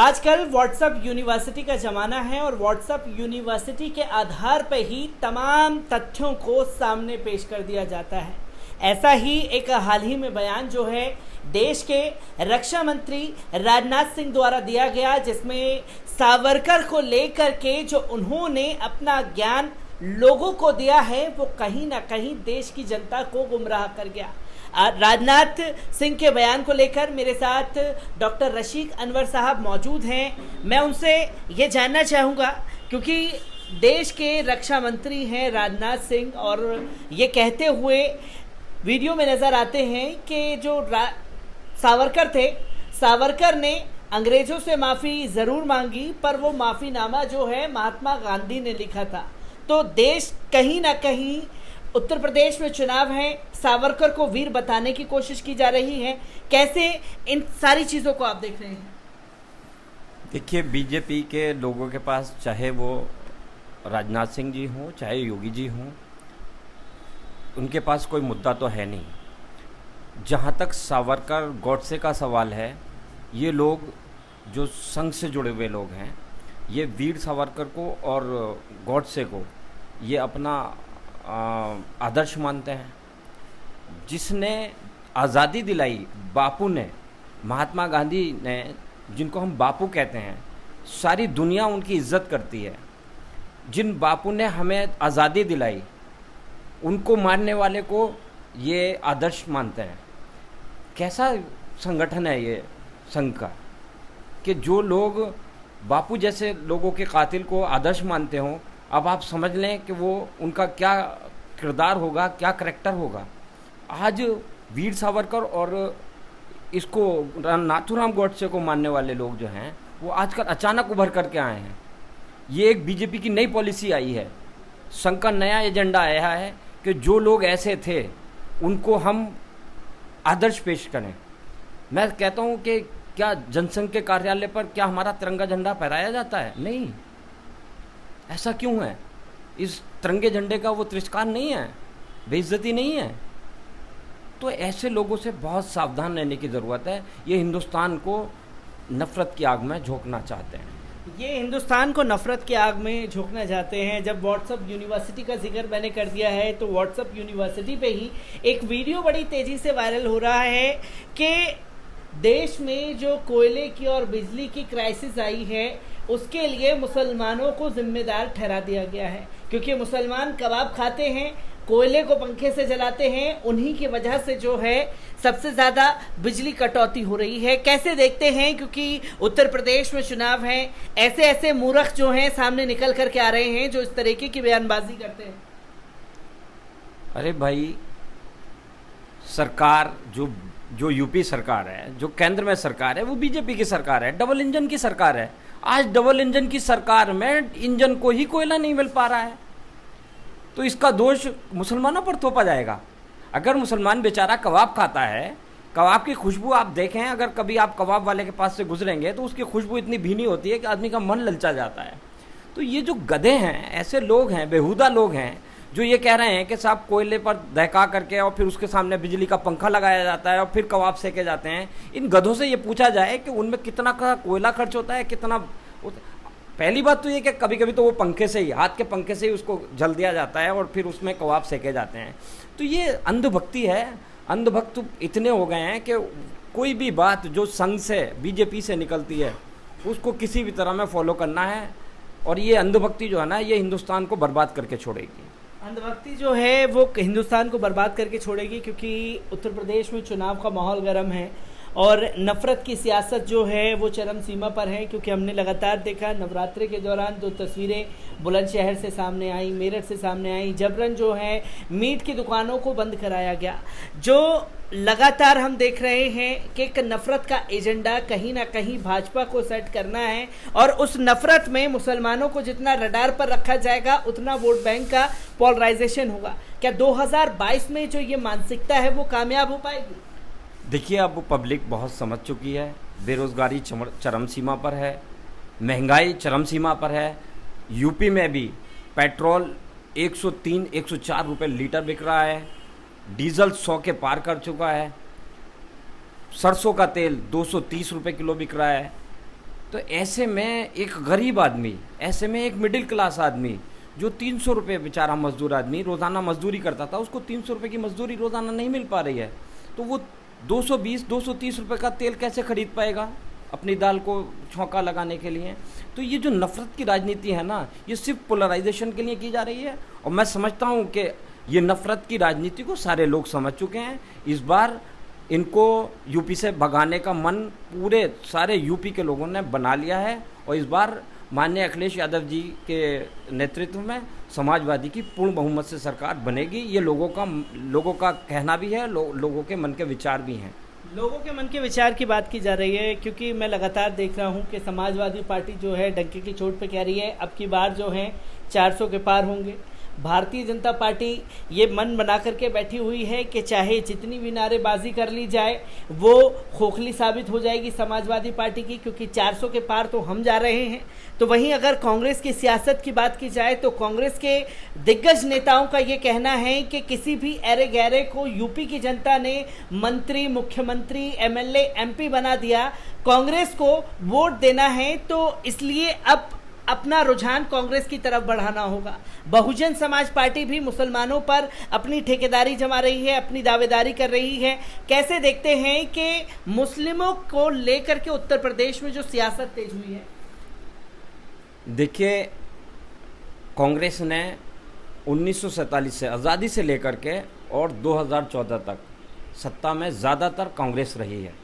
आजकल WhatsApp university का ज़माना है और व्हाट्सएप यूनिवर्सिटी के आधार पर ही तमाम तथ्यों को सामने पेश कर दिया जाता है। ऐसा ही एक हाल ही में बयान जो है देश के रक्षा मंत्री राजनाथ सिंह द्वारा दिया गया, जिसमें सावरकर को लेकर के जो उन्होंने अपना ज्ञान लोगों को दिया है वो कहीं ना कहीं देश की जनता को गुमराह कर गया। राजनाथ सिंह के बयान को लेकर मेरे साथ डॉक्टर रशीक अनवर साहब मौजूद हैं। मैं उनसे ये जानना चाहूँगा, क्योंकि देश के रक्षा मंत्री हैं राजनाथ सिंह और ये कहते हुए वीडियो में नज़र आते हैं कि जो सावरकर थे, सावरकर ने अंग्रेज़ों से माफ़ी ज़रूर मांगी, पर वो माफ़ीनामा जो है महात्मा गांधी ने लिखा था। तो देश कहीं ना कहीं, उत्तर प्रदेश में चुनाव है, सावरकर को वीर बताने की कोशिश की जा रही है। कैसे इन सारी चीज़ों को आप देख रहे हैं? देखिए, बीजेपी के लोगों के पास चाहे वो राजनाथ सिंह जी हों चाहे योगी जी हों, उनके पास कोई मुद्दा तो है नहीं। जहाँ तक सावरकर गॉडसे का सवाल है, ये लोग जो संघ से जुड़े हुए लोग हैं, ये वीर सावरकर को और गॉडसे को ये अपना आदर्श मानते हैं। जिसने आज़ादी दिलाई, बापू ने, महात्मा गांधी ने, जिनको हम बापू कहते हैं, सारी दुनिया उनकी इज्जत करती है। जिन बापू ने हमें आज़ादी दिलाई, उनको मानने वाले को ये आदर्श मानते हैं। कैसा संगठन है ये संघ का कि जो लोग बापू जैसे लोगों के कातिल को आदर्श मानते हों। अब आप समझ लें कि वो उनका क्या किरदार होगा, क्या करैक्टर होगा। आज वीर सावरकर और इसको नाथूराम गॉडसे को मानने वाले लोग जो हैं, वो आजकल अचानक उभर करके आए हैं। ये एक बीजेपी की नई पॉलिसी आई है, संघ का नया एजेंडा आया है कि जो लोग ऐसे थे उनको हम आदर्श पेश करें। मैं कहता हूँ कि क्या जनसंघ के कार्यालय पर क्या हमारा तिरंगा झंडा फहराया जाता है? नहीं। ऐसा क्यों है? इस तिरंगे झंडे का वो तिरस्कार नहीं है, बेइज्जती नहीं है। तो ऐसे लोगों से बहुत सावधान रहने की ज़रूरत है। ये हिंदुस्तान को नफ़रत की आग में झोंकना चाहते हैं। ये हिंदुस्तान को नफ़रत की आग में झोंकना चाहते हैं। जब व्हाट्सएप यूनिवर्सिटी का जिक्र मैंने कर दिया है, तो व्हाट्सएप यूनिवर्सिटी पे ही एक वीडियो बड़ी तेज़ी से वायरल हो रहा है कि देश में जो कोयले की और बिजली की क्राइसिस आई है, उसके लिए मुसलमानों को जिम्मेदार ठहरा दिया गया है। क्योंकि मुसलमान कबाब खाते हैं, कोयले को पंखे से जलाते हैं, उन्हीं की वजह से जो है सबसे ज़्यादा बिजली कटौती हो रही है। कैसे देखते हैं, क्योंकि उत्तर प्रदेश में चुनाव है, ऐसे ऐसे मूर्ख जो हैं सामने निकल करके आ रहे हैं जो इस तरीके की बयानबाजी करते हैं। अरे भाई, सरकार जो यूपी सरकार है, जो केंद्र में सरकार है, वो बीजेपी की सरकार है, डबल इंजन की सरकार है। आज डबल इंजन की सरकार में इंजन को ही कोयला नहीं मिल पा रहा है, तो इसका दोष मुसलमानों पर थोपा जाएगा। अगर मुसलमान बेचारा कबाब खाता है, कबाब की खुशबू आप देखें, अगर कभी आप कबाब वाले के पास से गुजरेंगे तो उसकी खुशबू इतनी भीनी होती है कि आदमी का मन ललचा जाता है। तो ये जो गधे हैं, ऐसे लोग हैं, बेहुदा लोग हैं, जो ये कह रहे हैं कि साहब कोयले पर दहका करके और फिर उसके सामने बिजली का पंखा लगाया जाता है और फिर कबाब सेके जाते हैं। इन गधों से ये पूछा जाए कि उनमें कितना का कोयला खर्च होता है, कितना। पहली बात तो ये कि कभी कभी तो वो पंखे से ही, हाथ के पंखे से ही उसको जल दिया जाता है और फिर उसमें कबाब सेके जाते हैं। तो ये अंधभक्ति है। अंधभक्त इतने हो गए हैं कि कोई भी बात जो संघ से, बीजेपी से निकलती है, उसको किसी भी तरह में फॉलो करना है। और ये अंधभक्ति जो है ना, ये हिंदुस्तान को बर्बाद करके छोड़ेगी। अंधभक्ति जो है वो हिंदुस्तान को बर्बाद करके छोड़ेगी, क्योंकि उत्तर प्रदेश में चुनाव का माहौल गर्म है और नफ़रत की सियासत जो है वो चरम सीमा पर है। क्योंकि हमने लगातार देखा, नवरात्रि के दौरान दो तस्वीरें बुलंदशहर से सामने आई, मेरठ से सामने आई, जबरन जो है मीट की दुकानों को बंद कराया गया। जो लगातार हम देख रहे हैं कि एक नफ़रत का एजेंडा कहीं ना कहीं भाजपा को सेट करना है, और उस नफ़रत में मुसलमानों को जितना रडार पर रखा जाएगा उतना वोट बैंक का पोलराइजेशन होगा। क्या 2022 में जो ये मानसिकता है वो कामयाब हो पाएगी? देखिए, अब पब्लिक बहुत समझ चुकी है। बेरोज़गारी चरम सीमा पर है, महंगाई चरम सीमा पर है। यूपी में भी पेट्रोल 103-104 रुपये लीटर बिक रहा है, डीजल 100 के पार कर चुका है, सरसों का तेल 230 रुपये किलो बिक रहा है। तो ऐसे में एक गरीब आदमी, ऐसे में एक मिडिल क्लास आदमी जो 300 रुपये बेचारा मजदूर आदमी रोज़ाना मजदूरी करता था, उसको 300 रुपये की मजदूरी रोज़ाना नहीं मिल पा रही है, तो वो 220-230 रुपये का तेल कैसे खरीद पाएगा अपनी दाल को छौंका लगाने के लिए। तो ये जो नफ़रत की राजनीति है ना, ये सिर्फ पोलराइजेशन के लिए की जा रही है, और मैं समझता हूँ कि ये नफ़रत की राजनीति को सारे लोग समझ चुके हैं। इस बार इनको यूपी से भगाने का मन पूरे सारे यूपी के लोगों ने बना लिया है, और इस बार माननीय अखिलेश यादव जी के नेतृत्व में समाजवादी की पूर्ण बहुमत से सरकार बनेगी। ये लोगों का कहना भी है, लोगों के मन के विचार भी हैं। लोगों के मन के विचार की बात की जा रही है, क्योंकि मैं लगातार देख रहा हूं कि समाजवादी पार्टी जो है डंके की चोट पे कह रही है अब की बार जो है 400 के पार होंगे। भारतीय जनता पार्टी ये मन बना करके बैठी हुई है कि चाहे जितनी भी नारेबाजी कर ली जाए वो खोखली साबित हो जाएगी समाजवादी पार्टी की, क्योंकि 400 के पार तो हम जा रहे हैं। तो वहीं अगर कांग्रेस की सियासत की बात की जाए तो कांग्रेस के दिग्गज नेताओं का ये कहना है कि किसी भी ऐरे गैरे को यूपी की जनता ने मंत्री, मुख्यमंत्री, एमएलए, एमपी बना दिया, कांग्रेस को वोट देना है, तो इसलिए अब अपना रुझान कांग्रेस की तरफ बढ़ाना होगा। बहुजन समाज पार्टी भी मुसलमानों पर अपनी ठेकेदारी जमा रही है, अपनी दावेदारी कर रही है। कैसे देखते हैं कि मुस्लिमों को लेकर के उत्तर प्रदेश में जो सियासत तेज हुई है? देखिए, कांग्रेस ने 1947 से आज़ादी से लेकर के और 2014 तक सत्ता में ज़्यादातर कांग्रेस रही है।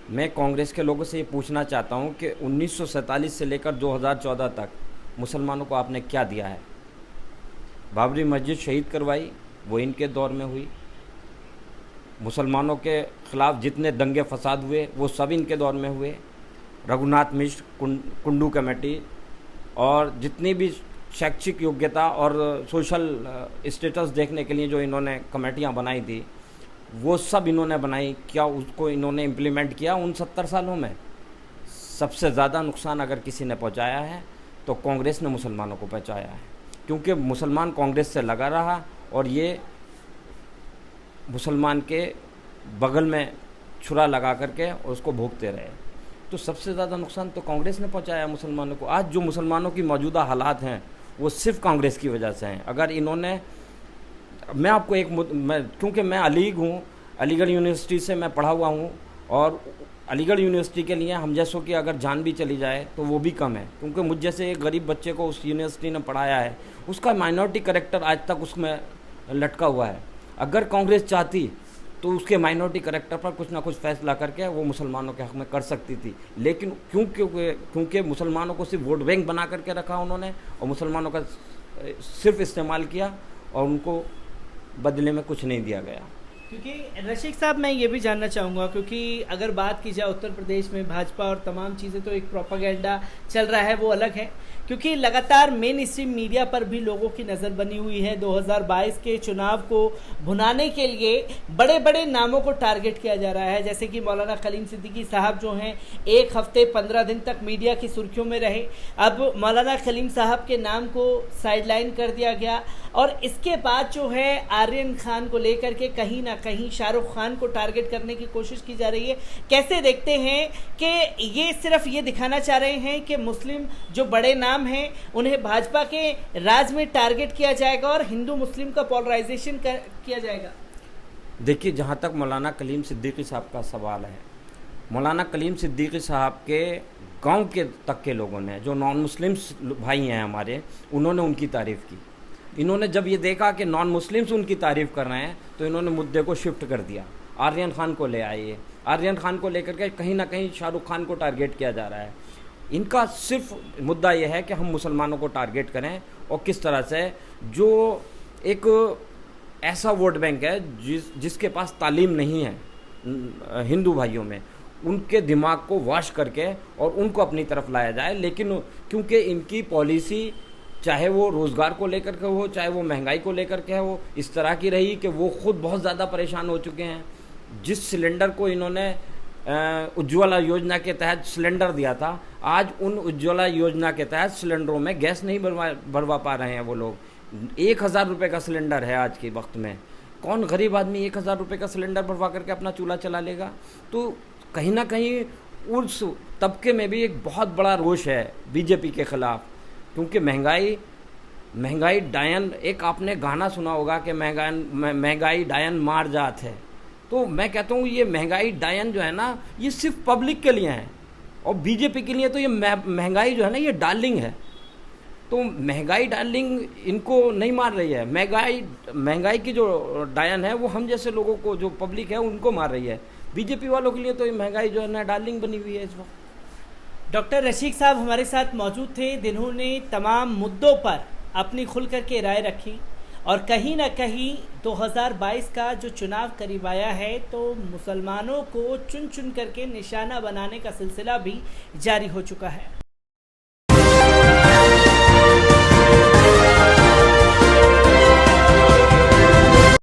मैं कांग्रेस के लोगों से ये पूछना चाहता हूँ कि 1947 से लेकर 2014 तक मुसलमानों को आपने क्या दिया है? बाबरी मस्जिद शहीद करवाई, वो इनके दौर में हुई। मुसलमानों के ख़िलाफ़ जितने दंगे फसाद हुए वो सब इनके दौर में हुए। रघुनाथ मिश्र, कुंडू कमेटी और जितनी भी शैक्षिक योग्यता और सोशल स्टेटस देखने के लिए जो इन्होंने कमेटियाँ बनाई थी वो सब इन्होंने बनाई। क्या उसको इन्होंने इम्प्लीमेंट किया उन 70 सालों में? सबसे ज़्यादा नुकसान अगर किसी ने पहुंचाया है तो कांग्रेस ने मुसलमानों को पहुंचाया है, क्योंकि मुसलमान कांग्रेस से लगा रहा और ये मुसलमान के बगल में छुरा लगा करके और उसको भोगते रहे। तो सबसे ज़्यादा नुकसान तो कांग्रेस ने पहुंचाया मुसलमानों को। आज जो मुसलमानों की मौजूदा हालात हैं वो सिर्फ कांग्रेस की वजह से हैं। अगर इन्होंने, मैं आपको क्योंकि मैं अलीग हूँ, अलीगढ़ यूनिवर्सिटी से मैं पढ़ा हुआ हूँ, और अलीगढ़ यूनिवर्सिटी के लिए हम जैसों की अगर जान भी चली जाए तो वो भी कम है, क्योंकि मुझ जैसे एक गरीब बच्चे को उस यूनिवर्सिटी ने पढ़ाया है, उसका माइनॉरिटी कैरेक्टर आज तक उसमें लटका हुआ है। अगर कांग्रेस चाहती तो उसके माइनॉरिटी कैरेक्टर पर कुछ ना कुछ फैसला करके वो मुसलमानों के हक़ में कर सकती थी, लेकिन क्योंकि मुसलमानों को सिर्फ वोट बैंक बना करके रखा उन्होंने और मुसलमानों का सिर्फ इस्तेमाल किया और उनको बदले में कुछ नहीं दिया गया। क्योंकि रशीक साहब, मैं ये भी जानना चाहूँगा, क्योंकि अगर बात की जाए उत्तर प्रदेश में भाजपा और तमाम चीज़ें, तो एक प्रोपागेंडा चल रहा है वो अलग है, क्योंकि लगातार मेन स्ट्रीम मीडिया पर भी लोगों की नज़र बनी हुई है। 2022 के चुनाव को भुनाने के लिए बड़े बड़े नामों को टारगेट किया जा रहा है, जैसे कि मौलाना खलीम सिद्दीकी साहब जो हैं 1 हफ्ते 15 दिन तक मीडिया की सुर्खियों में रहे। अब मौलाना खलीम साहब के नाम को साइडलाइन कर दिया गया, और इसके बाद जो है आर्यन खान को लेकर के कहीं ना कहीं शाहरुख खान को टारगेट करने की कोशिश की जा रही है। कैसे देखते हैं कि ये सिर्फ ये दिखाना चाह रहे हैं कि मुस्लिम जो बड़े नाम हैं उन्हें भाजपा के राज में टारगेट किया जाएगा और हिंदू मुस्लिम का पोलराइजेशन किया जाएगा? देखिए, जहाँ तक मौलाना कलीम सिद्दीकी साहब का सवाल है, मौलाना कलीम सिद्दीकी साहब के गांव के तक के लोगों ने, जो नॉन मुस्लिम्स भाई हैं हमारे, उन्होंने उनकी तारीफ़ की। इन्होंने जब ये देखा कि नॉन मुस्लिम्स उनकी तारीफ़ कर रहे हैं तो इन्होंने मुद्दे को शिफ्ट कर दिया, आर्यन खान को ले आए। आर्यन खान को लेकर के कहीं ना कहीं शाहरुख खान को टारगेट किया जा रहा है। इनका सिर्फ मुद्दा यह है कि हम मुसलमानों को टारगेट करें, और किस तरह से जो एक ऐसा वोट बैंक है जिसके पास तालीम नहीं है हिंदू भाइयों में, उनके दिमाग को वॉश करके और उनको अपनी तरफ लाया जाए। लेकिन क्योंकि इनकी पॉलिसी, चाहे वो रोज़गार को लेकर के हो, चाहे वो महंगाई को लेकर के हो, इस तरह की रही कि वो खुद बहुत ज़्यादा परेशान हो चुके हैं। जिस सिलेंडर को इन्होंने उज्ज्वला योजना के तहत सिलेंडर दिया था, आज उन उज्ज्वला योजना के तहत सिलेंडरों में गैस नहीं भरवा पा रहे हैं वो लोग। 1000 रुपये का सिलेंडर है आज के वक्त में, कौन गरीब आदमी 1000 रुपये का सिलेंडर भरवा करके अपना चूल्हा चला लेगा? तो कहीं ना कहीं उस तबके में भी एक बहुत बड़ा रोष है बीजेपी के खिलाफ, क्योंकि महंगाई डायन, एक आपने गाना सुना होगा कि महंगाई डायन मार जात है। तो मैं कहता हूँ ये महंगाई डायन जो है ना, ये सिर्फ पब्लिक के लिए है, और बीजेपी के लिए तो ये महंगाई जो है ना, ये डार्लिंग है। तो महंगाई डार्लिंग इनको नहीं मार रही है, महंगाई की जो डायन है वो हम जैसे लोगों को, जो पब्लिक है, उनको मार रही है। बीजेपी वालों के लिए तो ये महंगाई जो है ना, डार्लिंग बनी हुई है इस वक्त। डॉक्टर रशीक साहब हमारे साथ मौजूद थे, जिन्होंने तमाम मुद्दों पर अपनी खुल करके राय रखी, और कहीं ना कहीं 2022 का जो चुनाव करीब आया है, तो मुसलमानों को चुन चुन करके निशाना बनाने का सिलसिला भी जारी हो चुका है।